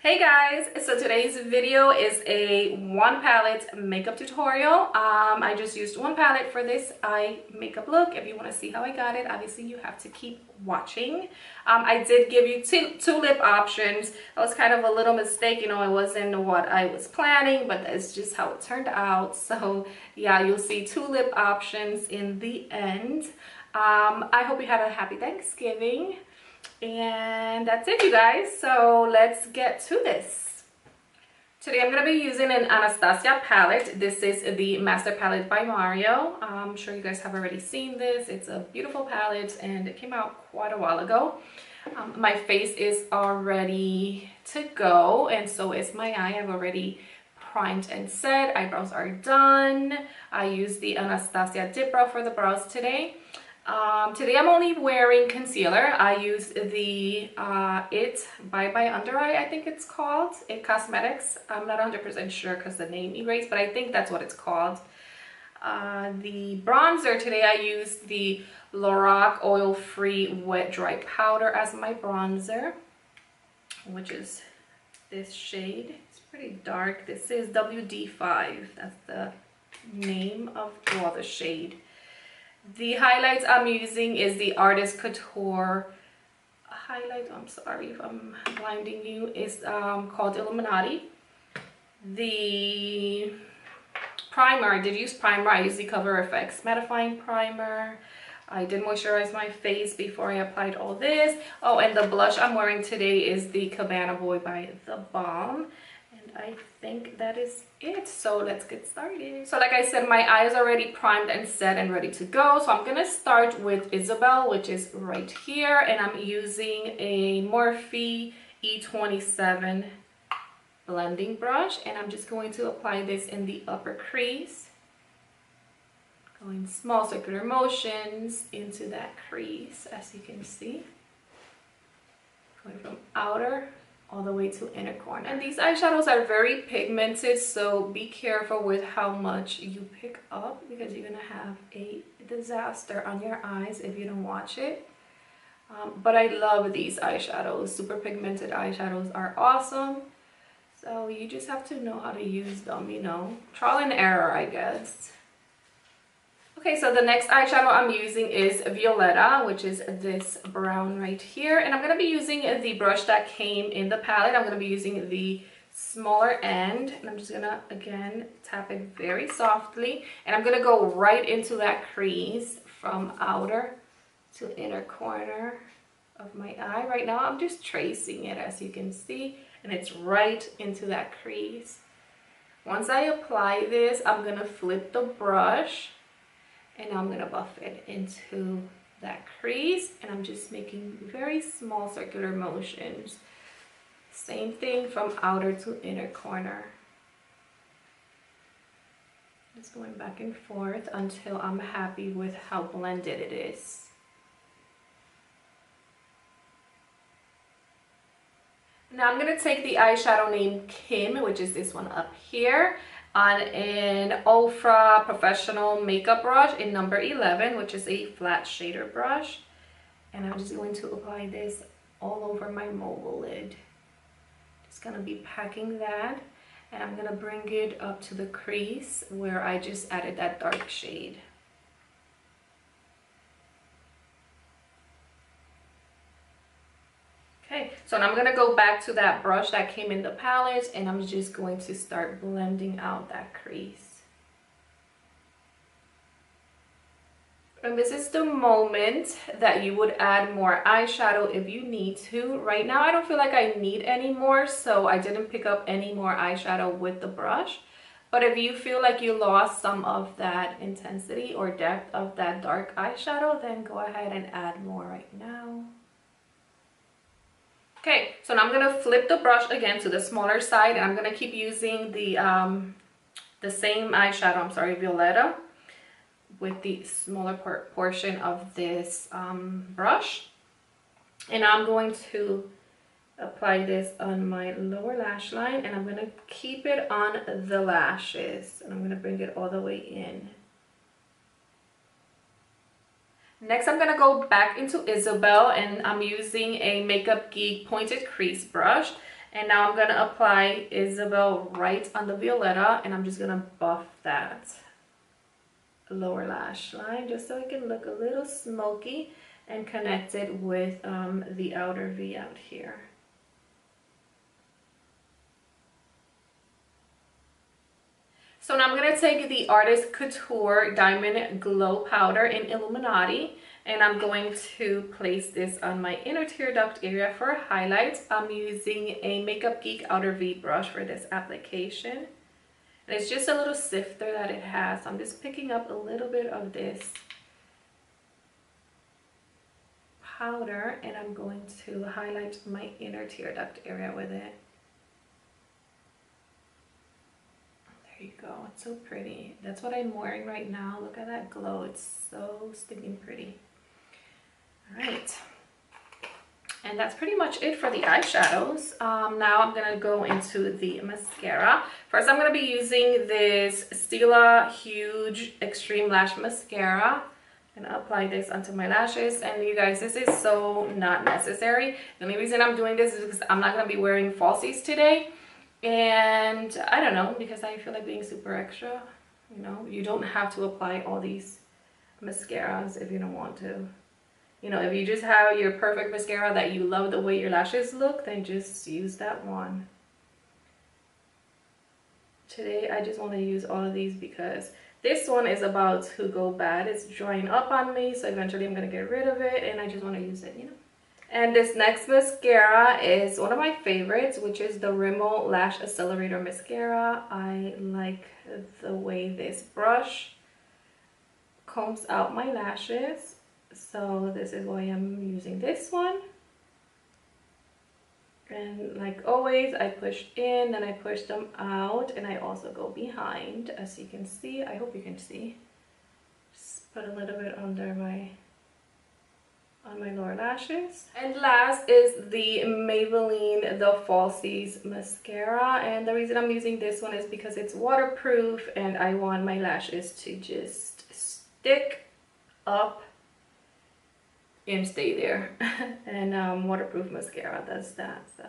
Hey guys, so today's video is a one palette makeup tutorial. I just used one palette for this eye makeup look. If you want to see how I got it, obviously you have to keep watching. I did give you two lip options. That was kind of a little mistake, it wasn't what I was planning, but that's just how it turned out. So yeah, you'll see two lip options in the end. I hope you had a happy Thanksgiving. And that's it, you guys. So let's get to this. Today I'm going to be using an Anastasia palette. This is the Master Palette by Mario. I'm sure you guys have already seen this. It's a beautiful palette and it came out quite a while ago. My face is all ready to go, and so is my eye. I've already primed and set. Eyebrows are done. I used the Anastasia Dip Brow for the brows today. Today I'm only wearing concealer. I used the It by Under Eye, I think it's called. It Cosmetics. I'm not 100% sure because the name erased, but I think that's what it's called. The bronzer today, I used the Lorac Oil Free Wet Dry Powder as my bronzer, which is this shade. It's pretty dark. This is WD5. That's the name of the shade. The highlights I'm using is the Artist Couture highlight. I'm sorry if I'm blinding you. It's called Illuminati. The primer, I did use primer. I used the Cover FX mattifying primer. I did moisturize my face before I applied all this. Oh, and the blush I'm wearing today is the Cabana Boy by The Balm. And I think that is it. So let's get started. So like I said, my eye is already primed and set and ready to go. So I'm going to start with Isabel, which is right here. And I'm using a Morphe E27 blending brush. And I'm just going to apply this in the upper crease. Going small circular motions into that crease, as you can see. Going from outer all the way to inner corner. And these eyeshadows are very pigmented, so be careful with how much you pick up because you're gonna have a disaster on your eyes if you don't watch it. But I love these eyeshadows. Super pigmented eyeshadows are awesome. So you just have to know how to use them, trial and error, I guess. Okay, so the next eyeshadow I'm using is Violetta, which is this brown right here. And I'm going to be using the brush that came in the palette. I'm going to be using the smaller end. And I'm just going to, again, tap it very softly. And I'm going to go right into that crease from outer to inner corner of my eye. Right now, I'm just tracing it, as you can see. And it's right into that crease. Once I apply this, I'm going to flip the brush. And now I'm going to buff it into that crease. And I'm just making very small circular motions. Same thing from outer to inner corner. Just going back and forth until I'm happy with how blended it is. Now I'm going to take the eyeshadow named Kim, which is this one up here, on an Ofra Professional Makeup Brush in number 11, which is a flat shader brush. And I'm just going to apply this all over my mobile lid. Just going to be packing that. And I'm going to bring it up to the crease where I just added that dark shade. Okay, so now I'm going to go back to that brush that came in the palette, and I'm just going to start blending out that crease. And this is the moment that you would add more eyeshadow if you need to. Right now, I don't feel like I need any more, so I didn't pick up any more eyeshadow with the brush. But if you feel like you lost some of that intensity or depth of that dark eyeshadow, then go ahead and add more right now. Okay, so now I'm going to flip the brush again to the smaller side, and I'm going to keep using the same eyeshadow, Violetta, with the smaller portion of this brush. And I'm going to apply this on my lower lash line, and I'm going to keep it on the lashes, and I'm going to bring it all the way in. Next, I'm going to go back into Isabel, and I'm using a Makeup Geek pointed crease brush. And now I'm gonna apply Isabel right on the Violetta, and I'm just gonna buff that lower lash line just so it can look a little smoky and connect it with the outer V out here. So now I'm going to take the Artist Couture Diamond Glow Powder in Illuminati, and I'm going to place this on my inner tear duct area for a highlight. I'm using a Makeup Geek Outer V brush for this application. And it's just a little sifter that it has. So I'm just picking up a little bit of this powder, and I'm going to highlight my inner tear duct area with it. There you go. It's so pretty. That's what I'm wearing right now. Look at that glow. It's so stinking pretty. All right. And that's pretty much it for the eyeshadows. Now I'm going to go into the mascara. First, I'm going to be using this Stila Huge Extreme Lash Mascara. I'm going to apply this onto my lashes. And you guys, this is so not necessary. The only reason I'm doing this is because I'm not going to be wearing falsies today. And I don't know, because I feel like being super extra. You know, you don't have to apply all these mascaras if you don't want to. You know, if you just have your perfect mascara that you love the way your lashes look, then just use that one. Today, I just want to use all of these because this one is about to go bad. It's drying up on me, so eventually I'm going to get rid of it, and I just want to use it, you know. And this next mascara is one of my favorites, which is the Rimmel Lash Accelerator Mascara. I like the way this brush combs out my lashes. So this is why I'm using this one. And like always, I push in, then I push them out, and I also go behind, as you can see. I hope you can see. Just put a little bit under my on my lower lashes. And last is the Maybelline The Falsies Mascara, and the reason I'm using this one is because it's waterproof and I want my lashes to just stick up and stay there. And waterproof mascara does that. So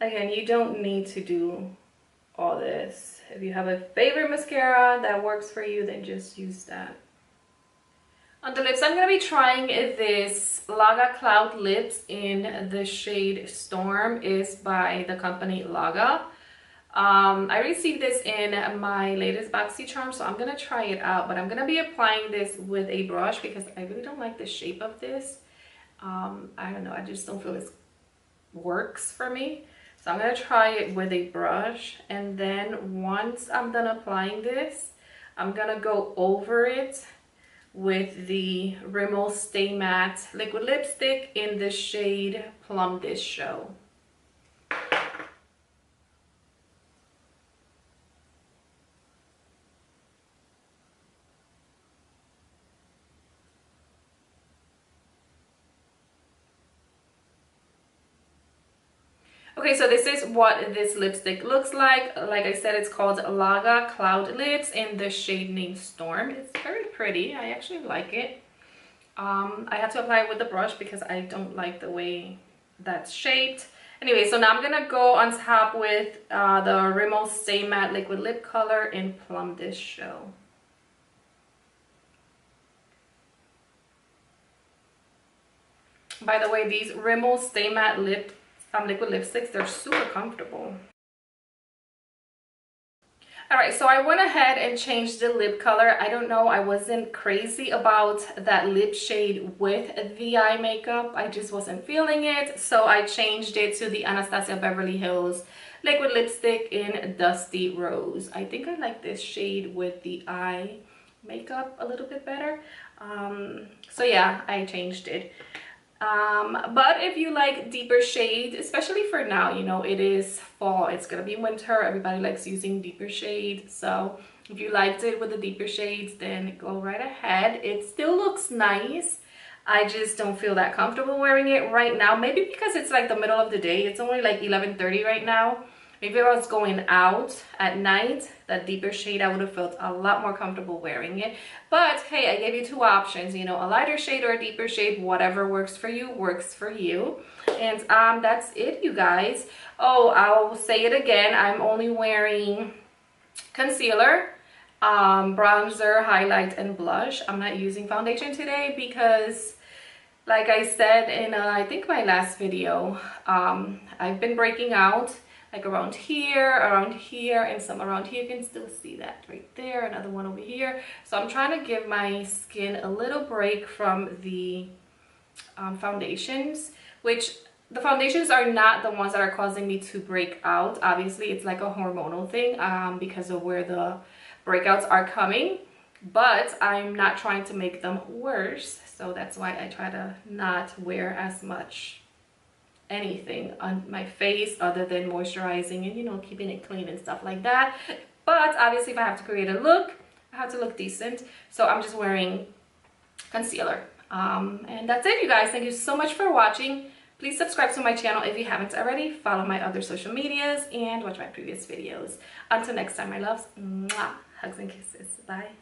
again, you don't need to do all this. If you have a favorite mascara that works for you, then just use that. On the lips, I'm going to be trying this Laga Cloud Lips in the shade Storm. Is by the company Laga. I received this in my latest BoxyCharm, so I'm going to try it out. But I'm going to be applying this with a brush because I really don't like the shape of this. I don't know, I just don't feel this works for me. So I'm going to try it with a brush. And then once I'm done applying this, I'm going to go over it with the Rimmel Stay Matte liquid lipstick in the shade Plum Dish Show. Okay, so this is what this lipstick looks like. Like I said, it's called Laga Cloud Lips in the shade named Storm. It's very pretty. I actually like it. I have to apply it with the brush because I don't like the way that's shaped. Anyway, so now I'm going to go on top with the Rimmel Stay Matte Liquid Lip Color in Plum Dish Show. By the way, these Rimmel Stay Matte liquid lipsticks, they're super comfortable. Alright, so I went ahead and changed the lip color. I don't know, I wasn't crazy about that lip shade with the eye makeup. I just wasn't feeling it, so I changed it to the Anastasia Beverly Hills liquid lipstick in Dusty Rose. I think I like this shade with the eye makeup a little bit better. So yeah, I changed it. But if you like deeper shade, especially for now, you know, it is fall, it's gonna be winter, everybody likes using deeper shade. So if you liked it with the deeper shades, then go right ahead. It still looks nice. I just don't feel that comfortable wearing it right now. Maybe because it's like the middle of the day. It's only like 11:30 right now. Maybe if I was going out at night, that deeper shade, I would have felt a lot more comfortable wearing it. But hey, I gave you two options, you know, a lighter shade or a deeper shade. Whatever works for you works for you. And that's it, you guys. Oh, I'll say it again, I'm only wearing concealer, bronzer, highlight, and blush. I'm not using foundation today because, like I said in I think my last video, I've been breaking out like around here, and some around here. You can still see that right there, another one over here. So I'm trying to give my skin a little break from the foundations, which the foundations are not the ones that are causing me to break out. Obviously, it's like a hormonal thing because of where the breakouts are coming, but I'm not trying to make them worse. So that's why I try to not wear as much anything on my face other than moisturizing and, you know, keeping it clean and stuff like that. But obviously, if I have to create a look, I have to look decent. So I'm just wearing concealer. And that's it, you guys. Thank you so much for watching. Please subscribe to my channel if you haven't already. Follow my other social medias and watch my previous videos. Until next time, my loves. Mwah. Hugs and kisses. Bye.